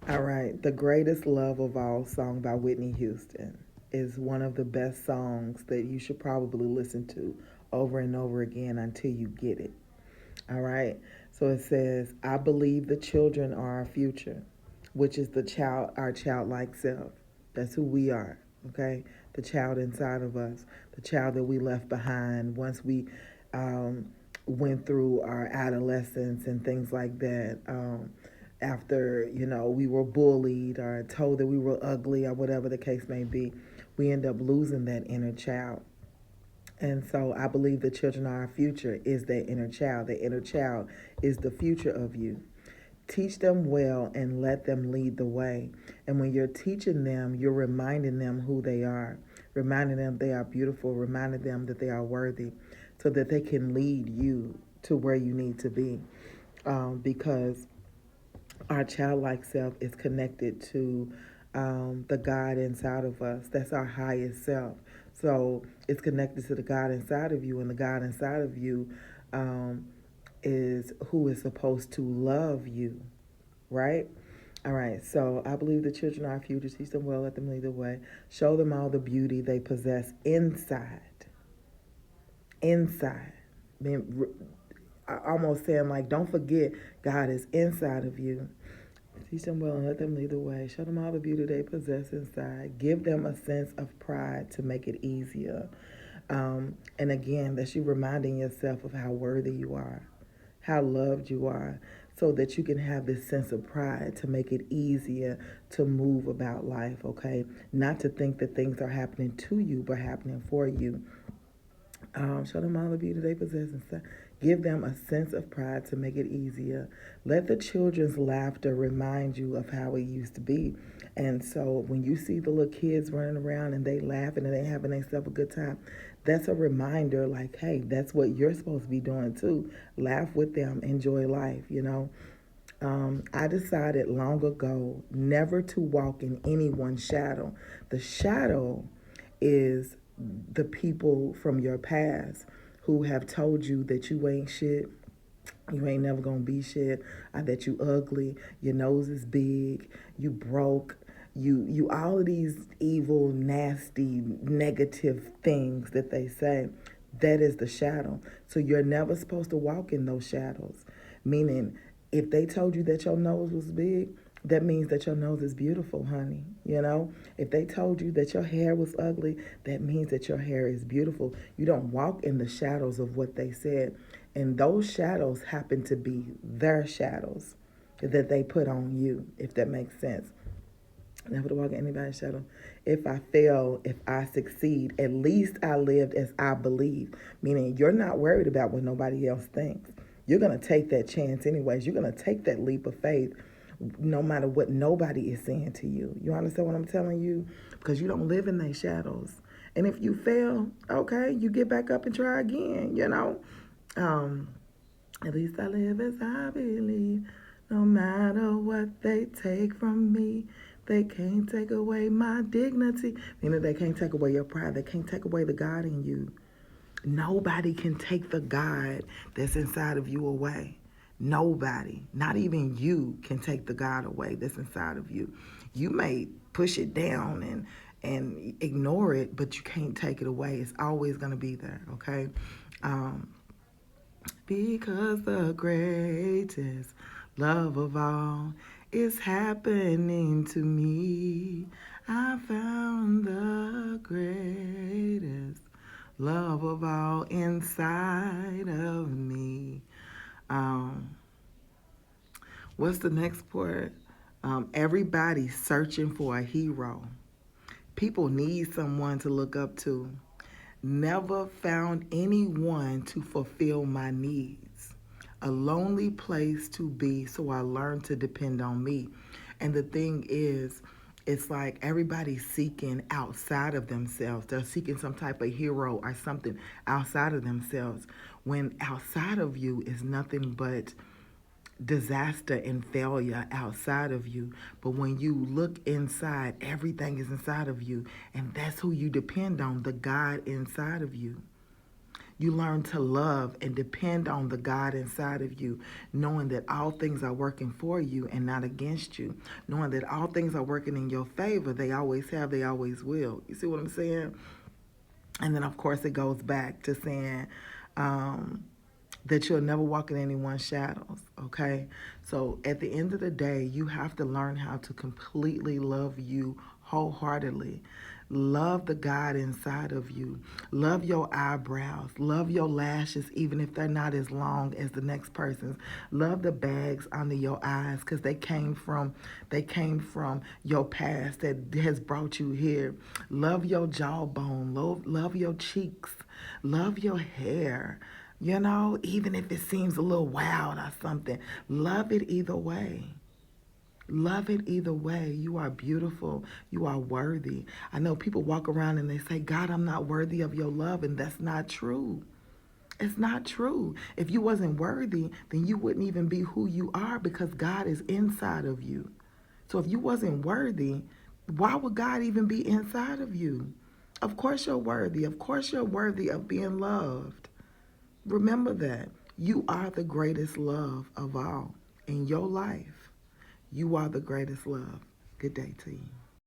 All right. The Greatest Love of All song by Whitney Houston is one of the best songs that you should probably listen to over and over again until you get it. All right. So it says, I believe the children are our future, which is our childlike self. That's who we are. Okay. The child inside of us, the child that we left behind once we um, went through our adolescence and things like that. After, we were bullied or told that we were ugly or whatever the case may be, we end up losing that inner child. And so I believe the children are our future is their inner child. The inner child is the future of you. Teach them well and let them lead the way. And when you're teaching them, you're reminding them who they are, reminding them they are beautiful, reminding them that they are worthy, so that they can lead you to where you need to be. Because our childlike self is connected to the God inside of us. That's our highest self. So it's connected to the God inside of you, and the God inside of you um, is who is supposed to love you, right? All right, so I believe the children are our future. Teach them well, let them lead the way. Show them all the beauty they possess inside. Inside. I mean, almost saying, like, don't forget, God is inside of you. Teach them well and let them lead the way. Show them all the beauty they possess inside. Give them a sense of pride to make it easier. And again, that's you reminding yourself of how worthy you are, how loved you are, so that you can have this sense of pride to make it easier to move about life, okay? Not to think that things are happening to you, but happening for you. Show them all the beauty they possess and stuff. Give them a sense of pride to make it easier. Let the children's laughter remind you of how it used to be. And so when you see the little kids running around and they laughing and they having themselves a good time, that's a reminder like, hey, that's what you're supposed to be doing too. Laugh with them, enjoy life. I decided long ago never to walk in anyone's shadow. The shadow is the people from your past who have told you that you ain't shit, you ain't never gonna be shit, that you ugly, your nose is big, you broke, you all of these evil, nasty, negative things that they say. That is the shadow. So you're never supposed to walk in those shadows. Meaning, if they told you that your nose was big, that means that your nose is beautiful, honey. If they told you that your hair was ugly, that means that your hair is beautiful. You don't walk in the shadows of what they said. And those shadows happen to be their shadows that they put on you, if that makes sense. Never to walk in anybody's shadow. If I fail, if I succeed, at least I lived as I believe. Meaning you're not worried about what nobody else thinks. You're going to take that chance anyways. You're going to take that leap of faith no matter what nobody is saying to you. You understand what I'm telling you? Because you don't live in their shadows. And if you fail, okay, you get back up and try again. Um, at least I live as I believe. No matter what they take from me, they can't take away my dignity. Meaning they can't take away your pride. They can't take away the God in you. Nobody can take the God that's inside of you away. Nobody, not even you, can take the God away that's inside of you. You may push it down and ignore it, but you can't take it away. It's always going to be there, okay? Because the greatest love of all is happening to me. I found the greatest love of all inside of me. Um, what's the next part? Everybody's searching for a hero. People need someone to look up to. Never found anyone to fulfill my needs. A lonely place to be, so I learned to depend on me. And the thing is, it's like everybody's seeking outside of themselves. They're seeking some type of hero or something outside of themselves, when outside of you is nothing but disaster and failure outside of you. But when you look inside, everything is inside of you. And that's who you depend on, the God inside of you. You learn to love and depend on the God inside of you, knowing that all things are working for you and not against you, knowing that all things are working in your favor. They always have, they always will. You see what I'm saying? And then, of course, it goes back to saying, that you'll never walk in anyone's shadows, okay? So at the end of the day, you have to learn how to completely love you wholeheartedly. Love the God inside of you. Love your eyebrows. Love your lashes, even if they're not as long as the next person's. Love the bags under your eyes because they came from your past that has brought you here. Love your jawbone. Love your cheeks. Love your hair. You know, even if it seems a little wild or something, love it either way. Love it either way. You are beautiful. You are worthy. I know people walk around and they say, God, I'm not worthy of your love. And that's not true. It's not true. If you wasn't worthy, then you wouldn't even be who you are because God is inside of you. So if you wasn't worthy, why would God even be inside of you? Of course you're worthy. Of course you're worthy of being loved. Remember that you are the greatest love of all in your life. You are the greatest love. Good day to you.